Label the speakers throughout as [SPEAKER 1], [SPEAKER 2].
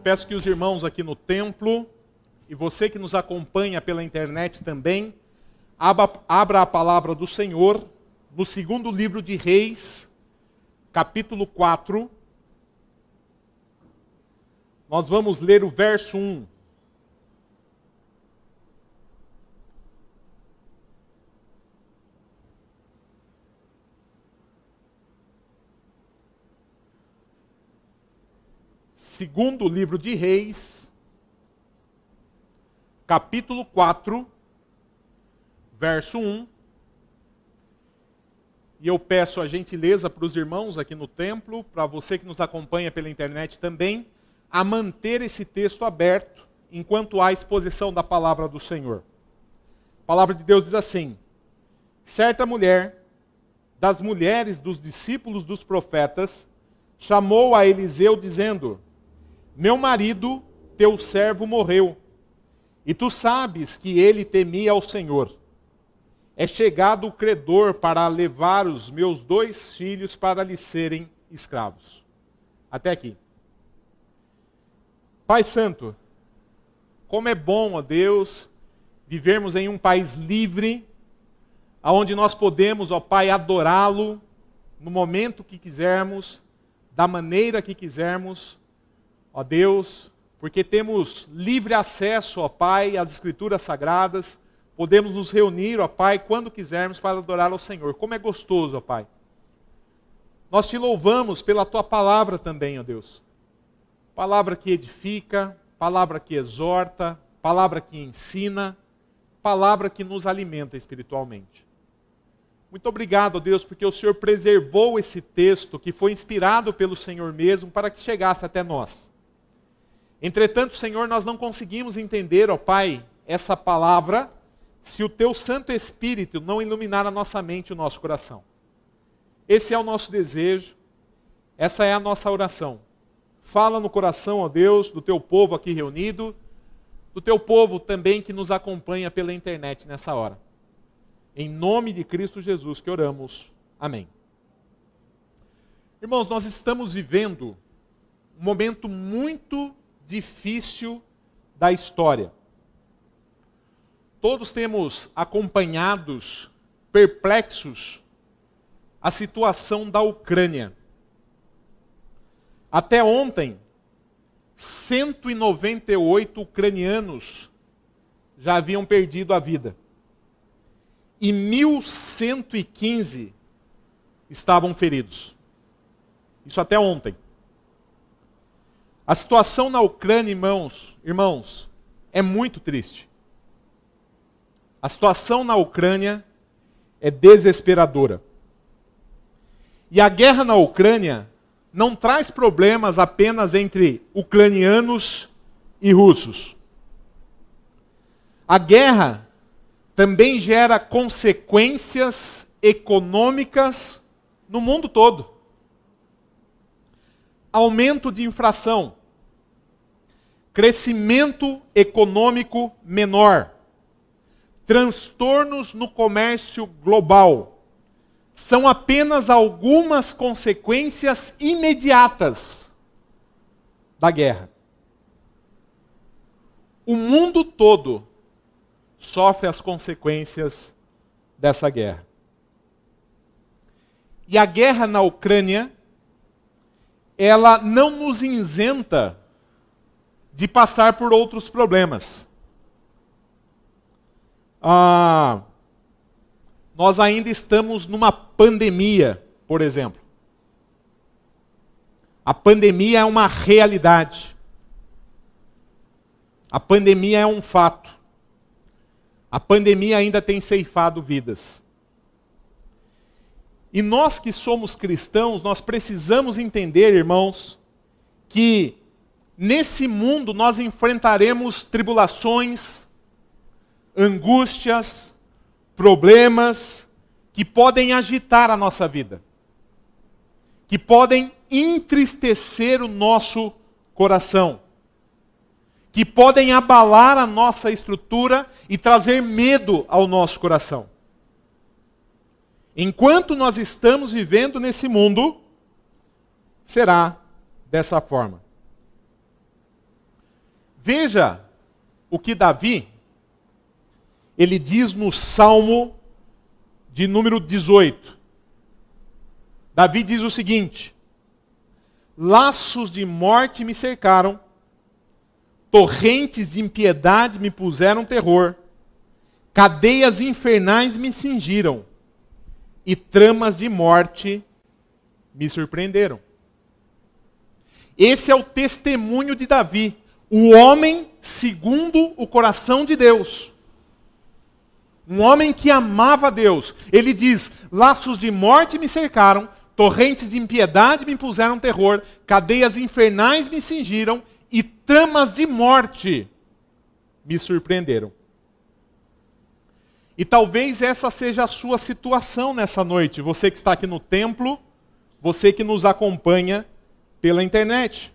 [SPEAKER 1] peço que os irmãos aqui no templo e você que nos acompanha pela internet também, abra a palavra do Senhor no segundo livro de Reis, capítulo 4. Nós vamos ler o verso 1. Segundo livro de Reis, capítulo 4, verso 1. E eu peço a gentileza para os irmãos aqui no templo, para você que nos acompanha pela internet também, a manter esse texto aberto enquanto há exposição da palavra do Senhor. A palavra de Deus diz assim: certa mulher, das mulheres dos discípulos dos profetas, chamou a Eliseu dizendo: meu marido, teu servo, morreu, e tu sabes que ele temia ao Senhor. É chegado o credor para levar os meus 2 filhos para lhe serem escravos. Até aqui. Pai Santo, como é bom, ó Deus, vivermos em um país livre, onde nós podemos, ó Pai, adorá-lo no momento que quisermos, da maneira que quisermos, ó Deus, porque temos livre acesso, ó Pai, às Escrituras Sagradas, podemos nos reunir, ó Pai, quando quisermos para adorar ao Senhor. Como é gostoso, ó Pai. Nós te louvamos pela Tua palavra também, ó Deus. Palavra que edifica, palavra que exorta, palavra que ensina, palavra que nos alimenta espiritualmente. Muito obrigado, ó Deus, porque o Senhor preservou esse texto que foi inspirado pelo Senhor mesmo para que chegasse até nós. Entretanto, Senhor, nós não conseguimos entender, ó Pai, essa palavra, se o Teu Santo Espírito não iluminar a nossa mente e o nosso coração. Esse é o nosso desejo, essa é a nossa oração. Fala no coração, ó Deus, do Teu povo aqui reunido, do Teu povo também que nos acompanha pela internet nessa hora. Em nome de Cristo Jesus que oramos. Amém. Irmãos, nós estamos vivendo um momento muito difícil da história. Todos temos acompanhados, perplexos, a situação da Ucrânia. Até ontem, 198 ucranianos já haviam perdido a vida. E 1.115 estavam feridos. Isso até ontem. A situação na Ucrânia, irmãos, é muito triste. A situação na Ucrânia é desesperadora. E a guerra na Ucrânia não traz problemas apenas entre ucranianos e russos. A guerra também gera consequências econômicas no mundo todo. Aumento de inflação, crescimento econômico menor, transtornos no comércio global, são apenas algumas consequências imediatas da guerra. O mundo todo sofre as consequências dessa guerra. E a guerra na Ucrânia, ela não nos isenta de passar por outros problemas. Nós ainda estamos numa pandemia, por exemplo. A pandemia é uma realidade. A pandemia é um fato. A pandemia ainda tem ceifado vidas. E nós que somos cristãos, nós precisamos entender, irmãos, que nesse mundo nós enfrentaremos tribulações, angústias, problemas que podem agitar a nossa vida, que podem entristecer o nosso coração, que podem abalar a nossa estrutura e trazer medo ao nosso coração. Enquanto nós estamos vivendo nesse mundo, será dessa forma. Veja o que Davi, ele diz no Salmo de número 18. Davi diz o seguinte: laços de morte me cercaram, torrentes de impiedade me puseram terror, cadeias infernais me cingiram, e tramas de morte me surpreenderam. Esse é o testemunho de Davi, o homem segundo o coração de Deus. Um homem que amava a Deus. Ele diz: laços de morte me cercaram, torrentes de impiedade me puseram terror, cadeias infernais me cingiram e tramas de morte me surpreenderam. E talvez essa seja a sua situação nessa noite. Você que está aqui no templo, você que nos acompanha pela internet.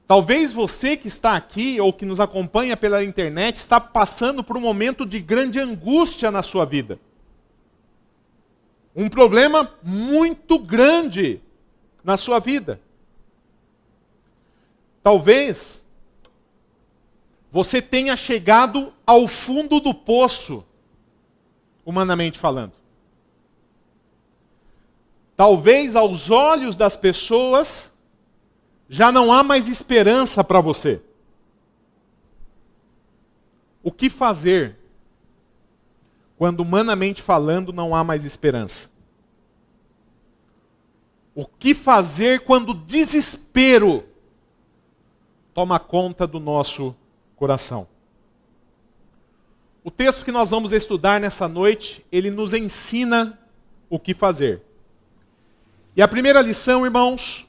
[SPEAKER 1] Talvez você que está aqui ou que nos acompanha pela internet está passando por um momento de grande angústia na sua vida. Um problema muito grande na sua vida. Talvez você tenha chegado ao fundo do poço, humanamente falando. Talvez aos olhos das pessoas já não há mais esperança para você. O que fazer quando, humanamente falando, não há mais esperança? O que fazer quando o desespero toma conta do nosso coração? O texto que nós vamos estudar nessa noite, ele nos ensina o que fazer. E a primeira lição, irmãos,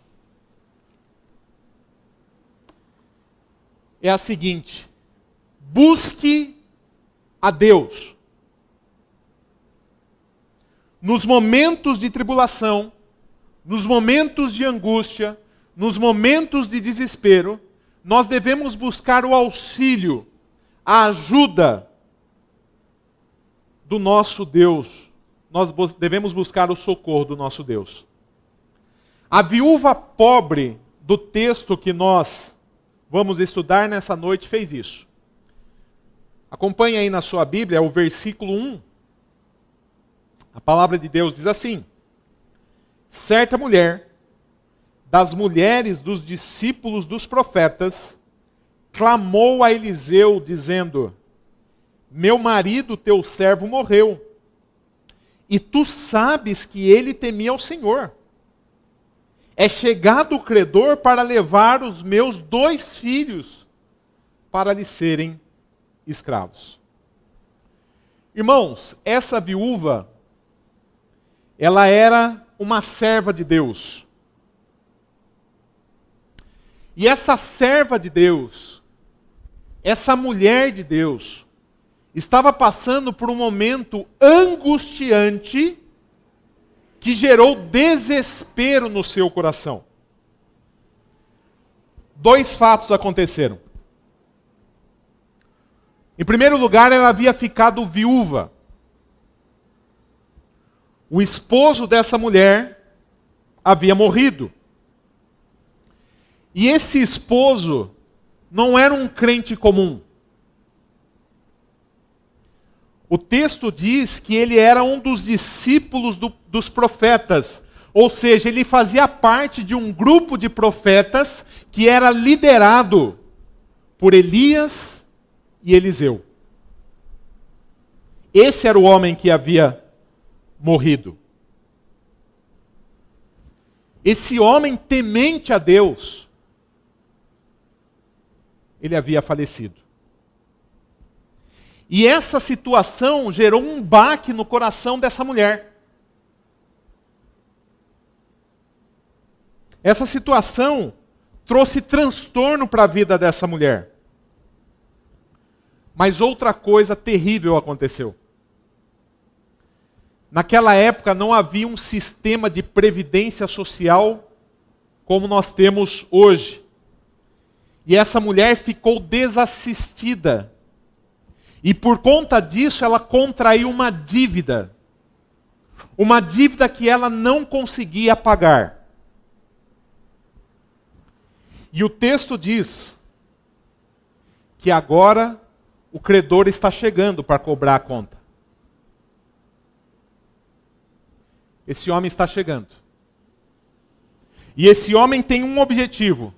[SPEAKER 1] é a seguinte: busque a Deus. Nos momentos de tribulação, nos momentos de angústia, nos momentos de desespero, nós devemos buscar o auxílio, a ajuda do nosso Deus. Nós devemos buscar o socorro do nosso Deus. A viúva pobre do texto que nós vamos estudar nessa noite fez isso. Acompanhe aí na sua Bíblia o versículo 1. A palavra de Deus diz assim: certa mulher, das mulheres dos discípulos dos profetas, clamou a Eliseu, dizendo: meu marido, teu servo, morreu, e tu sabes que ele temia ao Senhor. É chegado o credor para levar os meus 2 filhos para lhe serem escravos. Irmãos, essa viúva, ela era uma serva de Deus. E essa serva de Deus, essa mulher de Deus, estava passando por um momento angustiante que gerou desespero no seu coração. 2 fatos aconteceram. Em primeiro lugar, ela havia ficado viúva. O esposo dessa mulher havia morrido. E esse esposo não era um crente comum. O texto diz que ele era um dos discípulos dos profetas. Ou seja, ele fazia parte de um grupo de profetas que era liderado por Elias e Eliseu. Esse era o homem que havia morrido. Esse homem temente a Deus, ele havia falecido. E essa situação gerou um baque no coração dessa mulher. Essa situação trouxe transtorno para a vida dessa mulher. Mas outra coisa terrível aconteceu. Naquela época não havia um sistema de previdência social como nós temos hoje. E essa mulher ficou desassistida. E por conta disso ela contraiu uma dívida. Uma dívida que ela não conseguia pagar. E o texto diz que agora o credor está chegando para cobrar a conta. Esse homem está chegando. E esse homem tem um objetivo: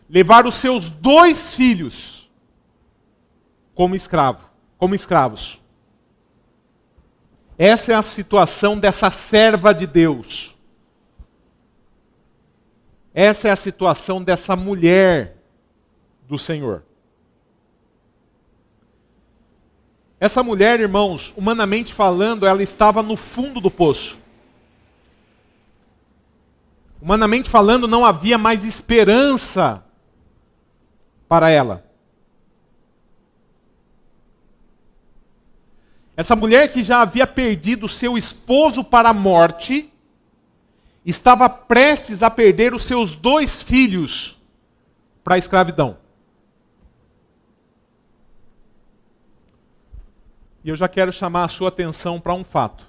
[SPEAKER 1] levar os seus 2 filhos como escravos. Essa é a situação dessa serva de Deus. Essa é a situação dessa mulher do Senhor. Essa mulher, irmãos, humanamente falando, ela estava no fundo do poço. Humanamente falando, não havia mais esperança para ela. Essa mulher que já havia perdido seu esposo para a morte, estava prestes a perder os seus 2 filhos para a escravidão. E eu já quero chamar a sua atenção para um fato.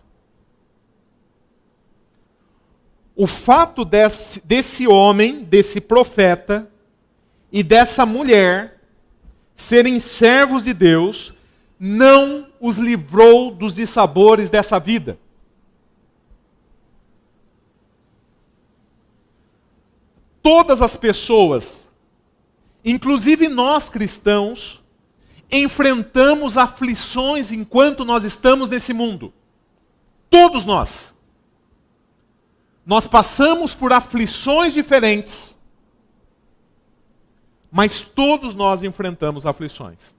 [SPEAKER 1] O fato desse homem, desse profeta e dessa mulher serem servos de Deus, não os livrou dos dissabores dessa vida. Todas as pessoas, inclusive nós cristãos, enfrentamos aflições enquanto nós estamos nesse mundo. Todos nós. Nós passamos por aflições diferentes, mas todos nós enfrentamos aflições.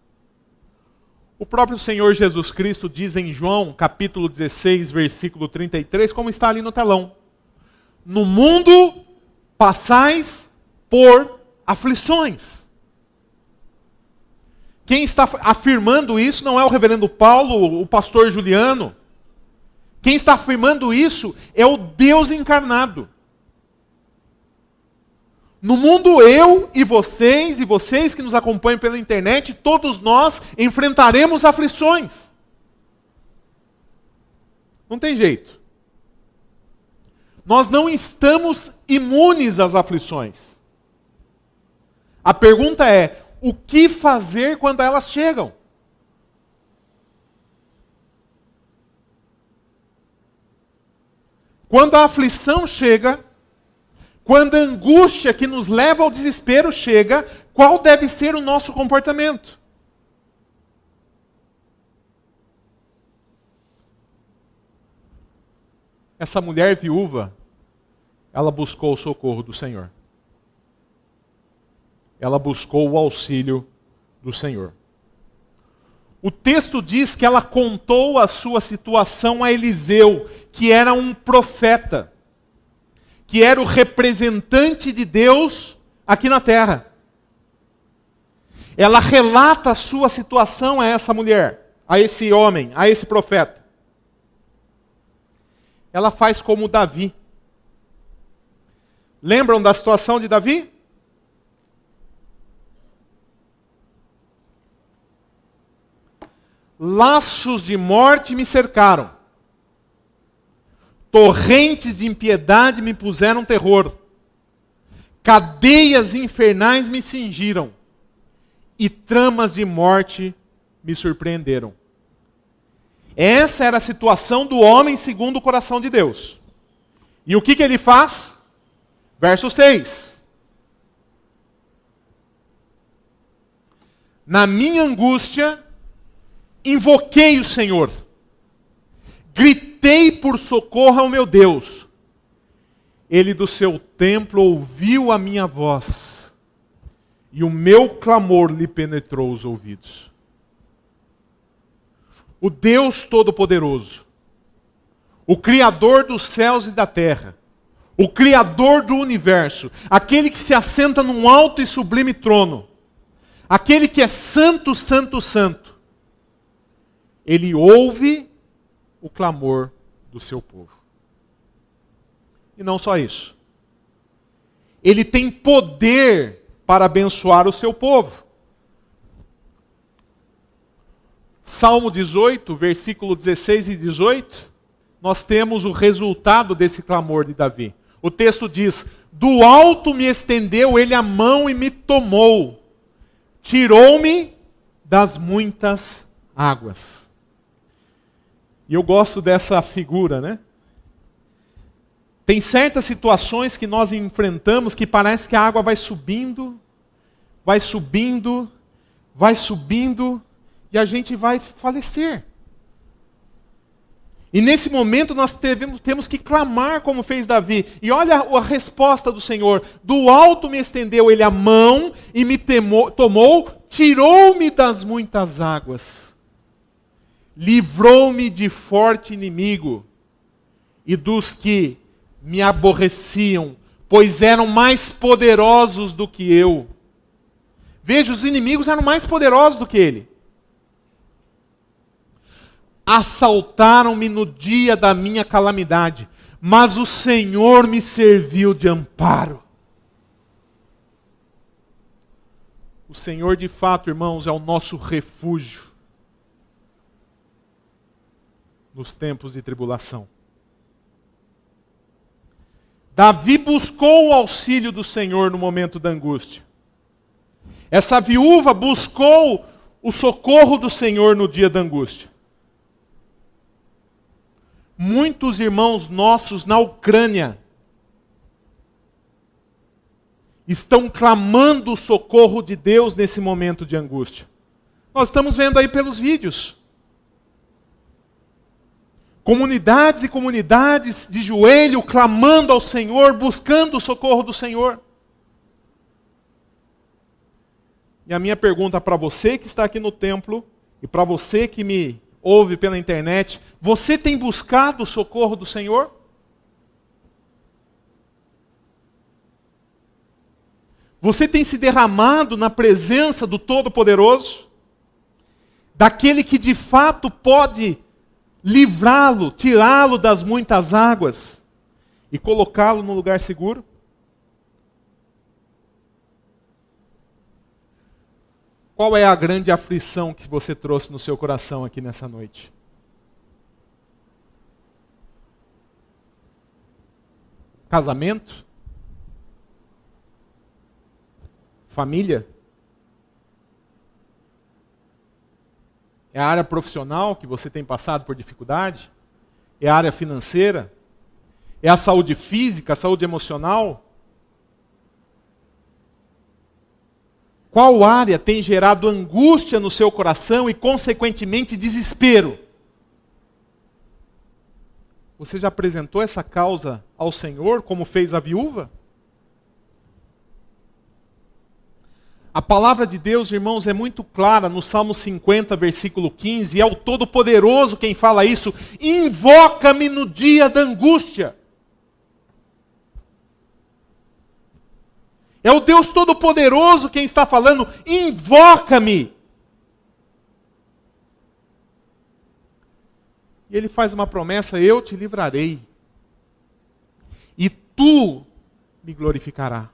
[SPEAKER 1] O próprio Senhor Jesus Cristo diz em João, capítulo 16, versículo 33, como está ali no telão: no mundo passais por aflições. Quem está afirmando isso não é o reverendo Paulo, o pastor Juliano. Quem está afirmando isso é o Deus encarnado. No mundo, eu e vocês que nos acompanham pela internet, todos nós enfrentaremos aflições. Não tem jeito. Nós não estamos imunes às aflições. A pergunta é: o que fazer quando elas chegam? Quando a aflição chega, quando a angústia que nos leva ao desespero chega, qual deve ser o nosso comportamento? Essa mulher viúva, ela buscou o socorro do Senhor. Ela buscou o auxílio do Senhor. O texto diz que ela contou a sua situação a Eliseu, que era um profeta, que era o representante de Deus aqui na terra. Ela relata a sua situação a essa mulher, a esse homem, a esse profeta. Ela faz como Davi. Lembram da situação de Davi? Laços de morte me cercaram. Torrentes de impiedade me puseram terror. Cadeias infernais me cingiram. E tramas de morte me surpreenderam. Essa era a situação do homem segundo o coração de Deus. E o que ele faz? Verso 6. Na minha angústia, invoquei o Senhor. Gritei por socorro ao meu Deus. Ele do seu templo ouviu a minha voz. E o meu clamor lhe penetrou os ouvidos. O Deus Todo-Poderoso, o Criador dos céus e da terra, o Criador do universo, aquele que se assenta num alto e sublime trono, aquele que é santo, santo, santo, ele ouve o clamor do seu povo. E não só isso. Ele tem poder para abençoar o seu povo. Salmo 18, versículo 16 e 18, nós temos o resultado desse clamor de Davi. O texto diz: do alto me estendeu ele a mão e me tomou. tirou-me das muitas águas. E eu gosto dessa figura, né? Tem certas situações que nós enfrentamos que parece que a água vai subindo, vai subindo, vai subindo, e a gente vai falecer. E nesse momento nós temos que clamar como fez Davi. E olha a resposta do Senhor. Do alto me estendeu ele a mão e me tomou, tirou-me das muitas águas. Livrou-me de forte inimigo e dos que me aborreciam, pois eram mais poderosos do que eu. Veja, os inimigos eram mais poderosos do que ele. Assaltaram-me no dia da minha calamidade, mas o Senhor me serviu de amparo. O Senhor, de fato, irmãos, é o nosso refúgio nos tempos de tribulação. Davi buscou o auxílio do Senhor no momento da angústia. Essa viúva buscou o socorro do Senhor no dia da angústia. Muitos irmãos nossos na Ucrânia estão clamando o socorro de Deus nesse momento de angústia. Nós estamos vendo aí pelos vídeos. Comunidades e comunidades de joelho clamando ao Senhor, buscando o socorro do Senhor. E a minha pergunta para você que está aqui no templo e para você que me ouve pela internet, você tem buscado o socorro do Senhor? Você tem se derramado na presença do Todo-Poderoso? Daquele que de fato pode livrá-lo, tirá-lo das muitas águas e colocá-lo num lugar seguro? Qual é a grande aflição que você trouxe no seu coração aqui nessa noite? Casamento? Família? É a área profissional que você tem passado por dificuldade? É a área financeira? É a saúde física, a saúde emocional? Qual área tem gerado angústia no seu coração e, consequentemente, desespero? Você já apresentou essa causa ao Senhor, como fez a viúva? A palavra de Deus, irmãos, é muito clara no Salmo 50, versículo 15, e é o Todo-Poderoso quem fala isso: invoca-me no dia da angústia. É o Deus Todo-Poderoso quem está falando, invoca-me. E ele faz uma promessa: eu te livrarei. E tu me glorificarás.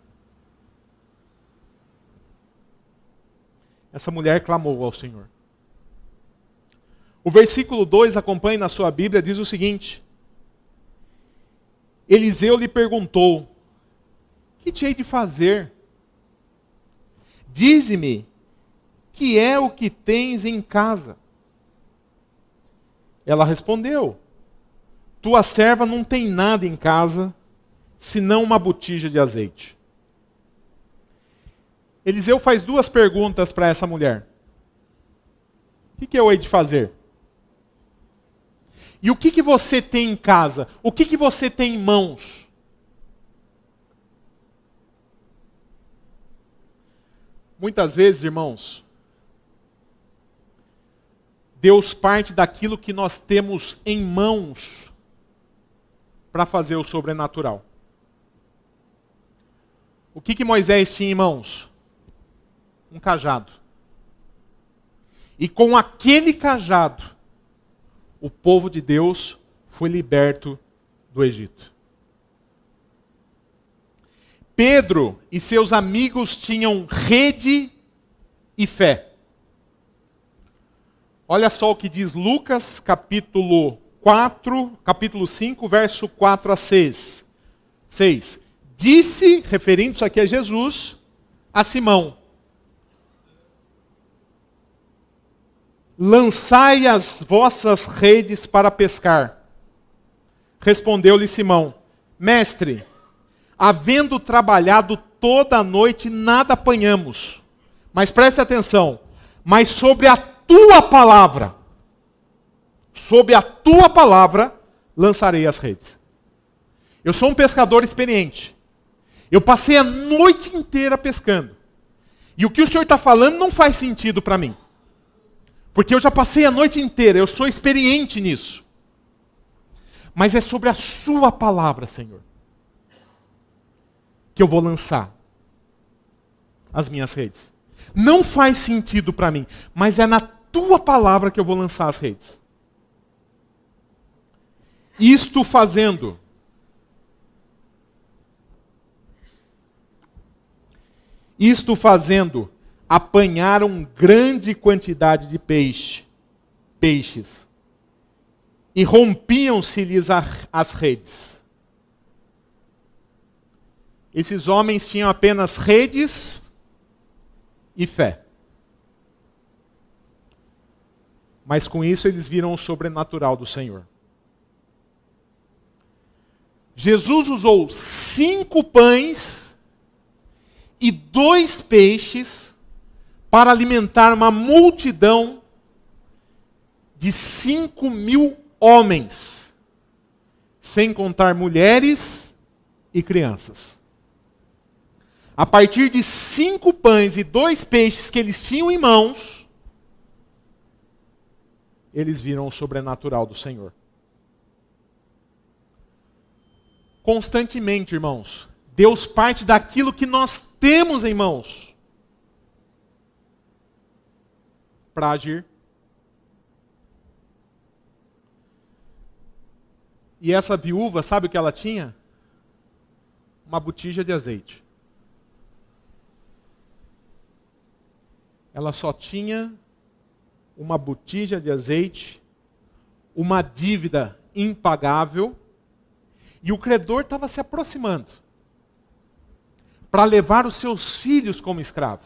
[SPEAKER 1] Essa mulher clamou ao Senhor. O versículo 2, acompanhe na sua Bíblia, diz o seguinte: Eliseu lhe perguntou: que te hei de fazer? Dize-me, que é o que tens em casa? Ela respondeu: tua serva não tem nada em casa, senão uma botija de azeite. Eliseu faz duas perguntas para essa mulher. O que eu hei de fazer? E o que você tem em casa? O que você tem em mãos? Muitas vezes, irmãos, Deus parte daquilo que nós temos em mãos para fazer o sobrenatural. O que Moisés tinha em mãos? Um cajado. E com aquele cajado, o povo de Deus foi liberto do Egito. Pedro e seus amigos tinham rede e fé. Olha só o que diz Lucas, capítulo 5, verso 4 a 6. Disse, referindo-se aqui a Jesus, a Simão: lançai as vossas redes para pescar. Respondeu-lhe Simão: Mestre, havendo trabalhado toda a noite, nada apanhamos. Mas preste atenção, mas sobre a tua palavra, lançarei as redes. Eu sou um pescador experiente. Eu passei a noite inteira pescando. E o que o senhor está falando não faz sentido para mim. Porque eu já passei a noite inteira, eu sou experiente nisso. Mas é sobre a sua palavra, Senhor, que eu vou lançar as minhas redes. Não faz sentido para mim, mas é na tua palavra que eu vou lançar as redes. Isto fazendo, apanharam grande quantidade de peixes, e rompiam-se-lhes as redes. Esses homens tinham apenas redes e fé. Mas com isso eles viram o sobrenatural do Senhor. Jesus usou 5 pães e 2 peixes para alimentar uma multidão de 5.000 homens, sem contar mulheres e crianças. A partir de 5 pães e 2 peixes que eles tinham em mãos, eles viram o sobrenatural do Senhor. Constantemente, irmãos, Deus parte daquilo que nós temos em mãos para agir. E essa viúva, sabe o que ela tinha? Uma botija de azeite. Ela só tinha uma botija de azeite, uma dívida impagável, e o credor estava se aproximando para levar os seus filhos como escravo.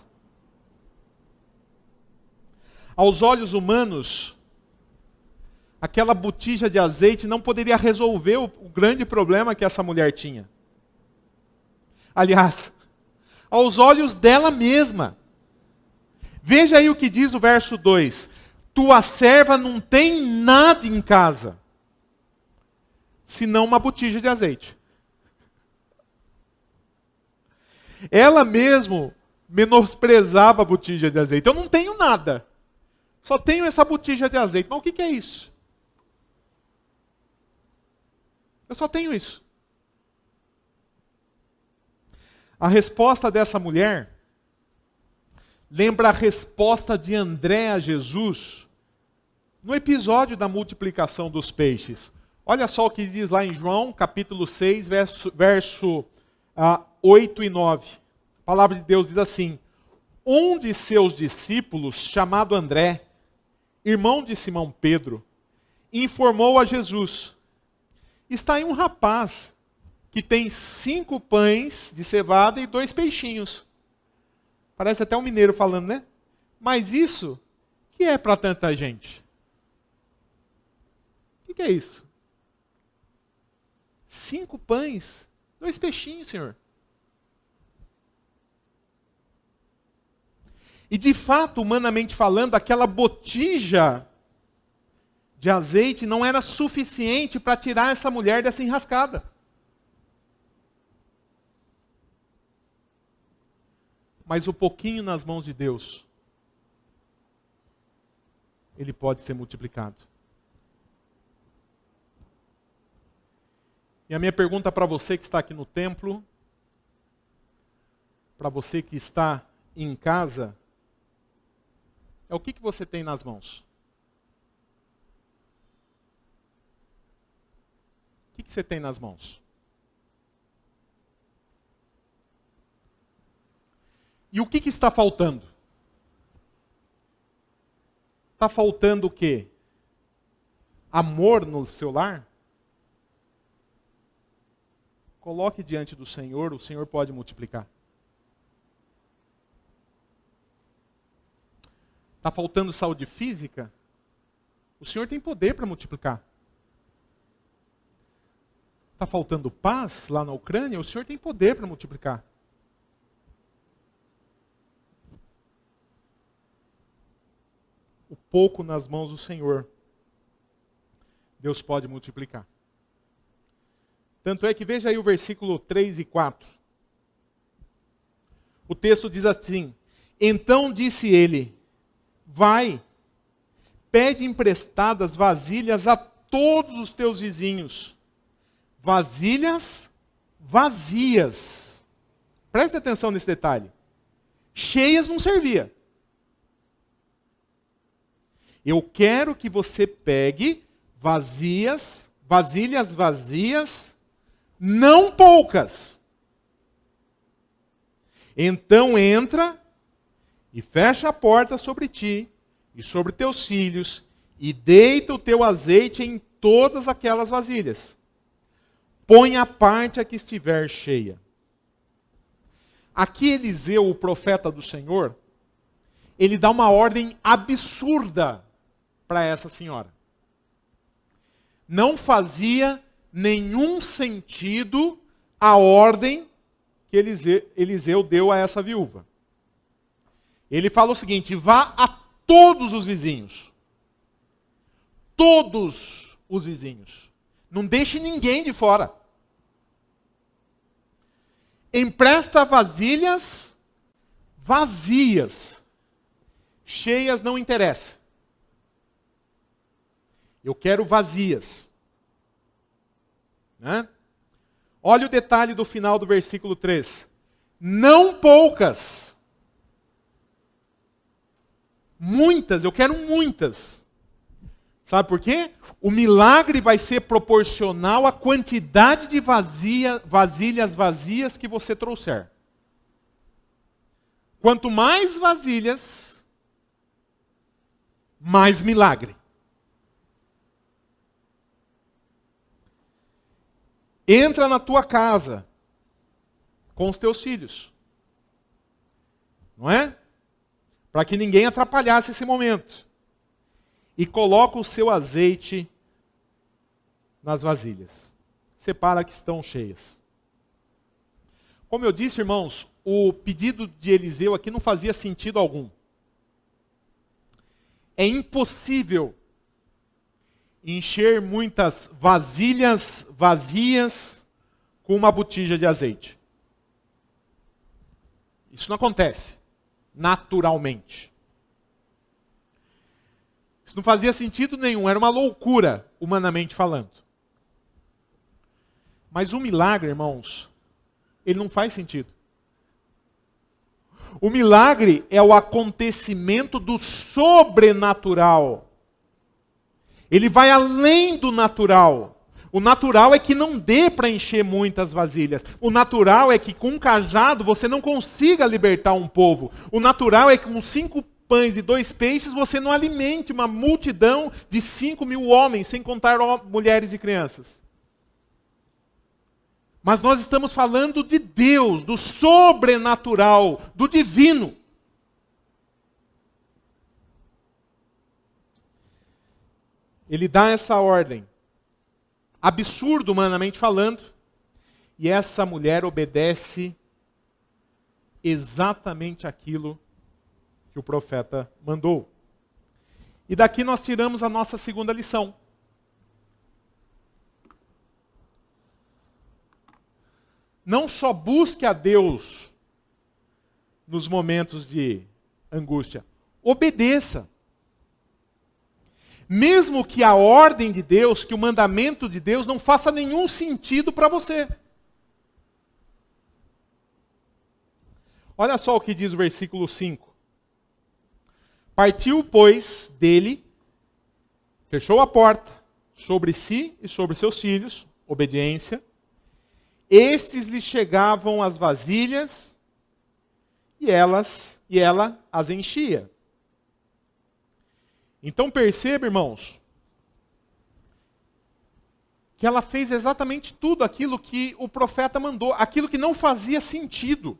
[SPEAKER 1] Aos olhos humanos, aquela botija de azeite não poderia resolver o grande problema que essa mulher tinha. Aliás, aos olhos dela mesma. Veja aí o que diz o verso 2. Tua serva não tem nada em casa, senão uma botija de azeite. Ela mesmo menosprezava a botija de azeite. Eu não tenho nada, só tenho essa botija de azeite. Mas o que é isso? Eu só tenho isso. A resposta dessa mulher lembra a resposta de André a Jesus no episódio da multiplicação dos peixes. Olha só o que diz lá em João, capítulo 6, verso 8 e 9. A palavra de Deus diz assim: um de seus discípulos, chamado André, irmão de Simão Pedro, informou a Jesus: está aí um rapaz que tem 5 pães de cevada e 2 peixinhos. Parece até um mineiro falando, né? Mas isso, que é para tanta gente? O que é isso? 5 pães, 2 peixinhos, Senhor. E de fato, humanamente falando, aquela botija de azeite não era suficiente para tirar essa mulher dessa enrascada. Mas o pouquinho nas mãos de Deus, ele pode ser multiplicado. E a minha pergunta para você que está aqui no templo, para você que está em casa, é o que você tem nas mãos? O que você tem nas mãos? E o que está faltando? Está faltando o quê? Amor no seu lar? Coloque diante do Senhor, o Senhor pode multiplicar. Está faltando saúde física? O Senhor tem poder para multiplicar. Está faltando paz lá na Ucrânia? O Senhor tem poder para multiplicar. O pouco nas mãos do Senhor, Deus pode multiplicar. Tanto é que veja aí o versículo 3 e 4. O texto diz assim: então disse ele, vai, pede emprestadas vasilhas a todos os teus vizinhos. Vasilhas vazias. Preste atenção nesse detalhe. Cheias não servia. Eu quero que você pegue vasilhas vazias, não poucas. Então entra e fecha a porta sobre ti e sobre teus filhos e deita o teu azeite em todas aquelas vasilhas. Põe a parte a que estiver cheia. Aqui Eliseu, o profeta do Senhor, ele dá uma ordem absurda para essa senhora. Não fazia nenhum sentido a ordem que Eliseu deu a essa viúva. Ele fala o seguinte: vá a todos os vizinhos. Todos os vizinhos. Não deixe ninguém de fora. Empresta vasilhas vazias. Cheias não interessa. Eu quero vazias. Né? Olha o detalhe do final do versículo 3. Não poucas. Muitas, eu quero muitas. Sabe por quê? O milagre vai ser proporcional à quantidade de vasilhas vazias que você trouxer. Quanto mais vasilhas, mais milagre. Entra na tua casa com os teus filhos. Não é? Para que ninguém atrapalhasse esse momento. E coloca o seu azeite nas vasilhas. Separa que estão cheias. Como eu disse, irmãos, o pedido de Eliseu aqui não fazia sentido algum. É impossível encher muitas vasilhas vazias com uma botija de azeite. Isso não acontece naturalmente. Isso não fazia sentido nenhum, era uma loucura, humanamente falando. Mas o milagre, irmãos, ele não faz sentido. O milagre é o acontecimento do sobrenatural. Ele vai além do natural. O natural é que não dê para encher muitas vasilhas. O natural é que com um cajado você não consiga libertar um povo. O natural é que com 5 pães e 2 peixes você não alimente uma multidão de 5.000 homens, sem contar mulheres e crianças. Mas nós estamos falando de Deus, do sobrenatural, do divino. Ele dá essa ordem, absurdo humanamente falando, e essa mulher obedece exatamente aquilo que o profeta mandou. E daqui nós tiramos a nossa segunda lição. Não só busque a Deus nos momentos de angústia, obedeça. Mesmo que a ordem de Deus, que o mandamento de Deus não faça nenhum sentido para você. Olha só o que diz o versículo 5. Partiu, pois, dele, fechou a porta sobre si e sobre seus filhos, obediência. Estes lhe chegavam as vasilhas e ela as enchia. Então perceba, irmãos, que ela fez exatamente tudo aquilo que o profeta mandou, aquilo que não fazia sentido.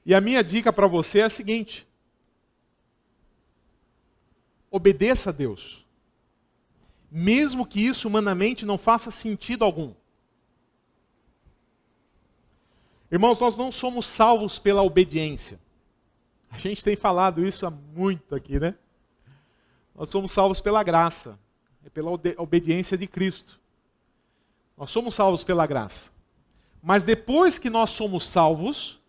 [SPEAKER 1] E a minha dica para você é a seguinte: obedeça a Deus. Mesmo que isso humanamente não faça sentido algum. Irmãos, nós não somos salvos pela obediência. A gente tem falado isso há muito aqui, né? Nós somos salvos pela graça. É pela obediência de Cristo. Nós somos salvos pela graça. Mas depois que nós somos salvos,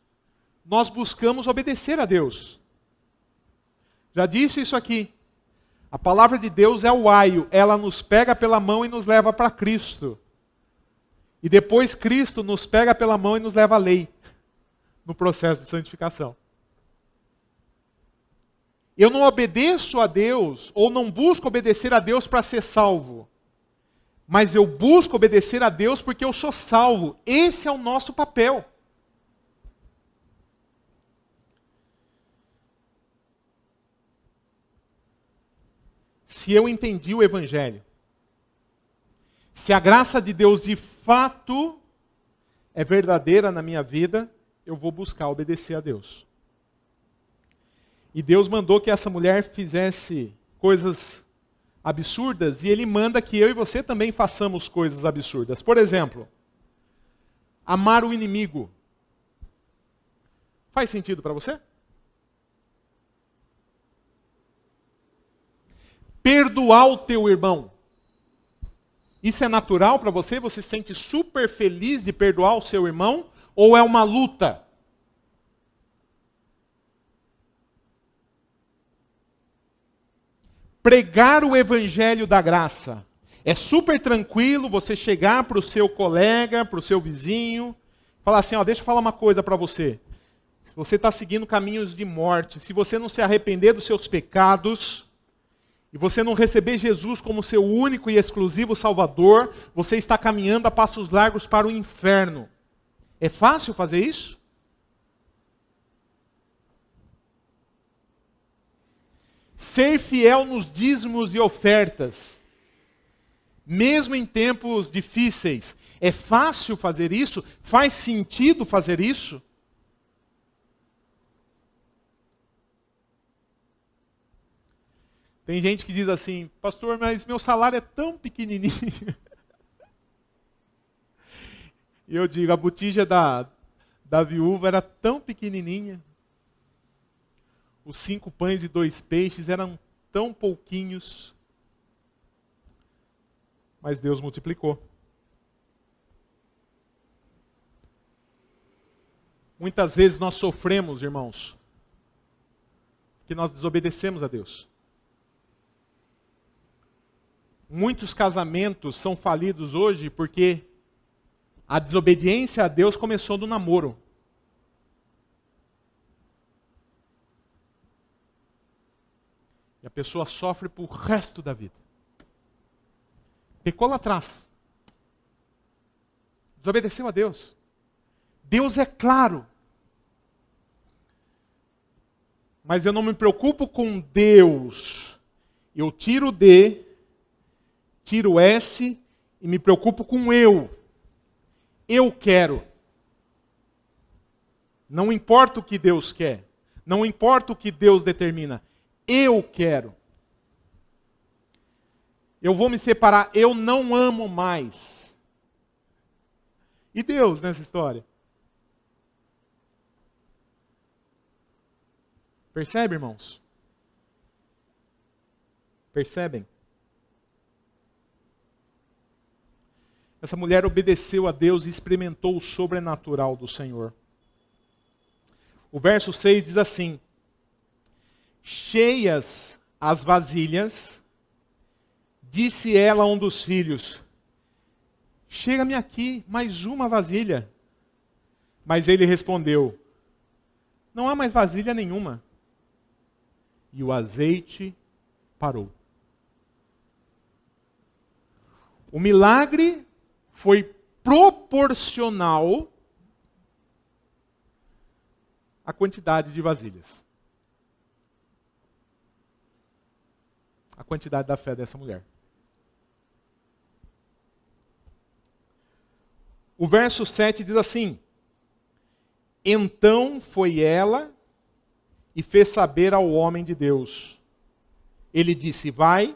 [SPEAKER 1] nós buscamos obedecer a Deus. Já disse isso aqui. A palavra de Deus é o aio. Ela nos pega pela mão e nos leva para Cristo. E depois Cristo nos pega pela mão e nos leva à lei. No processo de santificação. Eu não obedeço a Deus, ou não busco obedecer a Deus para ser salvo. Mas eu busco obedecer a Deus porque eu sou salvo. Esse é o nosso papel. Se eu entendi o Evangelho, se a graça de Deus de fato é verdadeira na minha vida, eu vou buscar obedecer a Deus. E Deus mandou que essa mulher fizesse coisas absurdas, e Ele manda que eu e você também façamos coisas absurdas. Por exemplo, amar o inimigo. Faz sentido para você? Perdoar o teu irmão. Isso é natural para você? Você se sente super feliz de perdoar o seu irmão? Ou é uma luta? Pregar o evangelho da graça. É super tranquilo você chegar para o seu colega, para o seu vizinho, falar assim, ó, deixa eu falar uma coisa para você. Se você está seguindo caminhos de morte, se você não se arrepender dos seus pecados, e você não receber Jesus como seu único e exclusivo Salvador, você está caminhando a passos largos para o inferno. É fácil fazer isso? Ser fiel nos dízimos e ofertas, mesmo em tempos difíceis. É fácil fazer isso? Faz sentido fazer isso? Tem gente que diz assim, pastor, mas meu salário é tão pequenininho. E eu digo, a botija da viúva era tão pequenininha. Os 5 pães e 2 peixes eram tão pouquinhos. Mas Deus multiplicou. Muitas vezes nós sofremos, irmãos, que nós desobedecemos a Deus. Muitos casamentos são falidos hoje porque a desobediência a Deus começou no namoro. E a pessoa sofre pro resto da vida. Pecou lá atrás. Desobedeceu a Deus. Deus é claro. Mas eu não me preocupo com Deus. Eu tiro o D, tiro o S e me preocupo com eu. Eu quero. Não importa o que Deus quer. Não importa o que Deus determina. Eu quero. Eu vou me separar. Eu não amo mais. E Deus nessa história? Percebe, irmãos? Percebem? Essa mulher obedeceu a Deus e experimentou o sobrenatural do Senhor. O verso 6 diz assim: cheias as vasilhas, disse ela a um dos filhos, chega-me aqui mais uma vasilha. Mas ele respondeu, não há mais vasilha nenhuma. E o azeite parou. O milagre foi proporcional à quantidade de vasilhas. A quantidade da fé dessa mulher. O verso 7 diz assim: então foi ela e fez saber ao homem de Deus. ele disse: vai,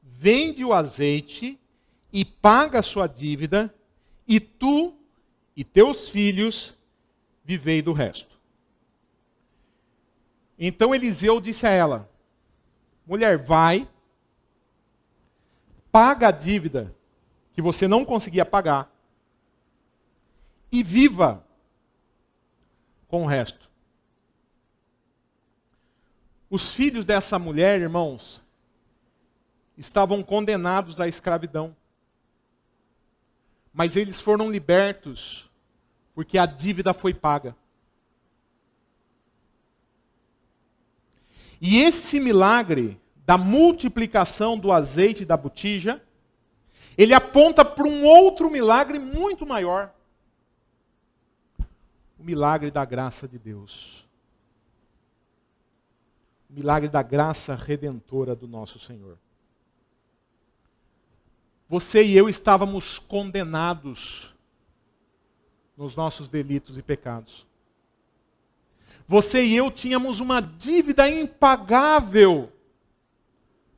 [SPEAKER 1] vende o azeite e paga a sua dívida, e tu e teus filhos vivei do resto. Então Eliseu disse a ela: mulher, vai, paga a dívida que você não conseguia pagar e viva com o resto. Os filhos dessa mulher, irmãos, estavam condenados à escravidão. Mas eles foram libertos porque a dívida foi paga. E esse milagre da multiplicação do azeite e da botija, ele aponta para um outro milagre muito maior. O milagre da graça de Deus. O milagre da graça redentora do nosso Senhor. Você e eu estávamos condenados nos nossos delitos e pecados. Você e eu tínhamos uma dívida impagável,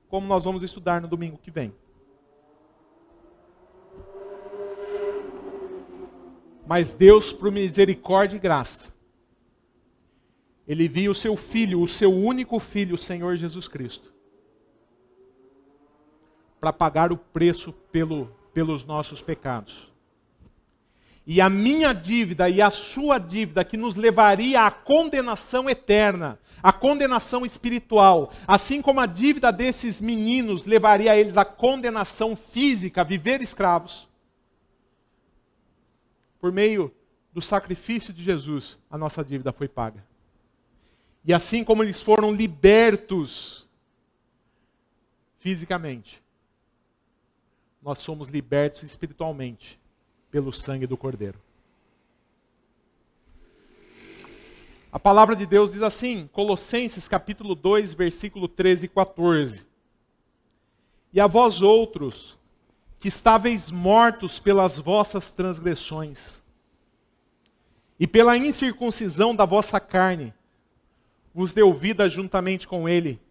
[SPEAKER 1] como nós vamos estudar no domingo que vem. Mas Deus, por misericórdia e graça, Ele envia o seu Filho, o seu único Filho, o Senhor Jesus Cristo, para pagar o preço pelos nossos pecados. E a minha dívida e a sua dívida, que nos levaria à condenação eterna, à condenação espiritual, assim como a dívida desses meninos levaria eles à condenação física, a viver escravos, por meio do sacrifício de Jesus, a nossa dívida foi paga. E assim como eles foram libertos fisicamente, nós somos libertos espiritualmente pelo sangue do Cordeiro. A palavra de Deus diz assim, Colossenses capítulo 2, versículo 13 e 14. E a vós outros, que estáveis mortos pelas vossas transgressões, e pela incircuncisão da vossa carne, vos deu vida juntamente com Ele,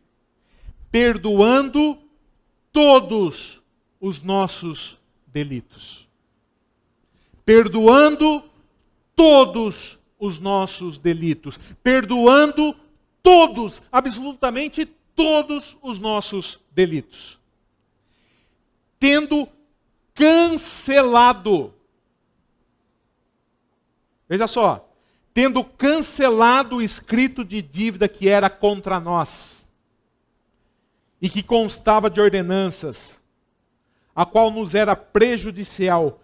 [SPEAKER 1] perdoando todos os nossos delitos. Perdoando todos os nossos delitos. Perdoando todos, absolutamente todos os nossos delitos. Tendo cancelado, veja só, tendo cancelado o escrito de dívida que era contra nós, e que constava de ordenanças, a qual nos era prejudicial,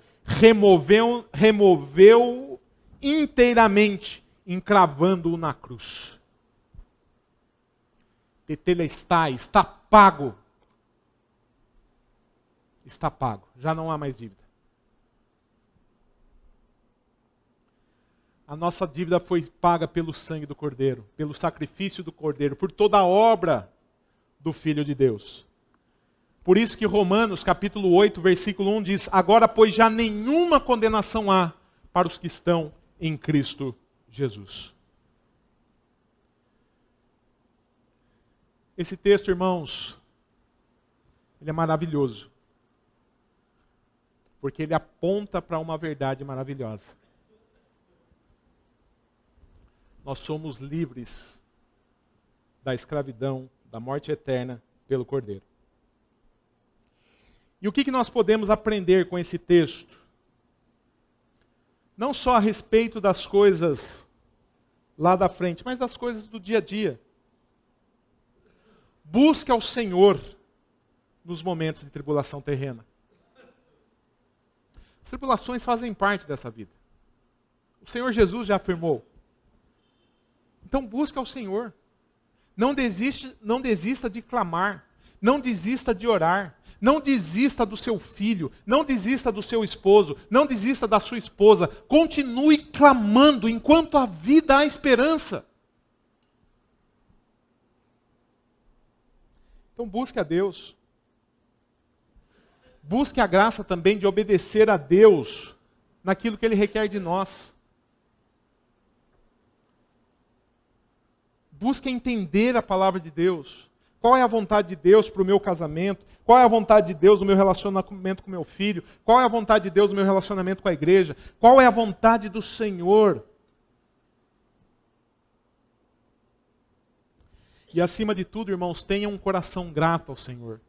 [SPEAKER 1] removeu inteiramente, encravando-o na cruz. Tetelestai, está pago. Está pago, já não há mais dívida. A nossa dívida foi paga pelo sangue do Cordeiro, pelo sacrifício do Cordeiro, por toda a obra do Filho de Deus. Por isso que Romanos capítulo 8, versículo 1 diz: agora, pois, já nenhuma condenação há para os que estão em Cristo Jesus. Esse texto, irmãos, ele é maravilhoso. Porque ele aponta para uma verdade maravilhosa. Nós somos livres da escravidão, da morte eterna pelo Cordeiro. E o que nós podemos aprender com esse texto? Não só a respeito das coisas lá da frente, mas das coisas do dia a dia. Busque ao Senhor nos momentos de tribulação terrena. As tribulações fazem parte dessa vida. O Senhor Jesus já afirmou. Então busque ao Senhor. Não desista de clamar. Não desista de orar. Não desista do seu filho. Não desista do seu esposo. Não desista da sua esposa. Continue clamando enquanto a vida há esperança. Então busque a Deus. Busque a graça também de obedecer a Deus naquilo que Ele requer de nós. Busque entender a palavra de Deus. Qual é a vontade de Deus para o meu casamento? Qual é a vontade de Deus no meu relacionamento com meu filho? Qual é a vontade de Deus no meu relacionamento com a igreja? Qual é a vontade do Senhor? E acima de tudo, irmãos, tenham um coração grato ao Senhor.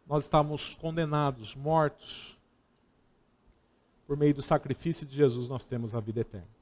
[SPEAKER 1] Nós estamos condenados, mortos. Por meio do sacrifício de Jesus, nós temos a vida eterna.